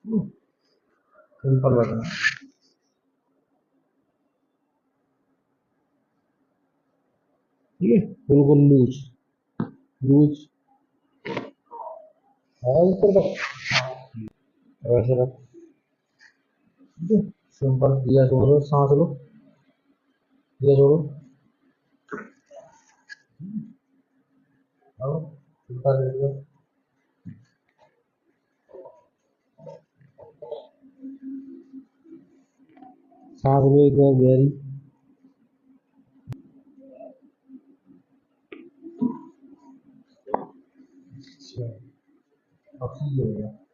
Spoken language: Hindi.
Simple button. ठीक है, बिल्कुल लूज लूज। हाँ ऊपर तक वैसे रख। ठीक है, सिंपल। दिया छोड़ो, सांस लो। दिया छोड़ो। अब उल्टा कर दो। सांस लो एक बार गहरी। अच्छा, अब सही हो गया।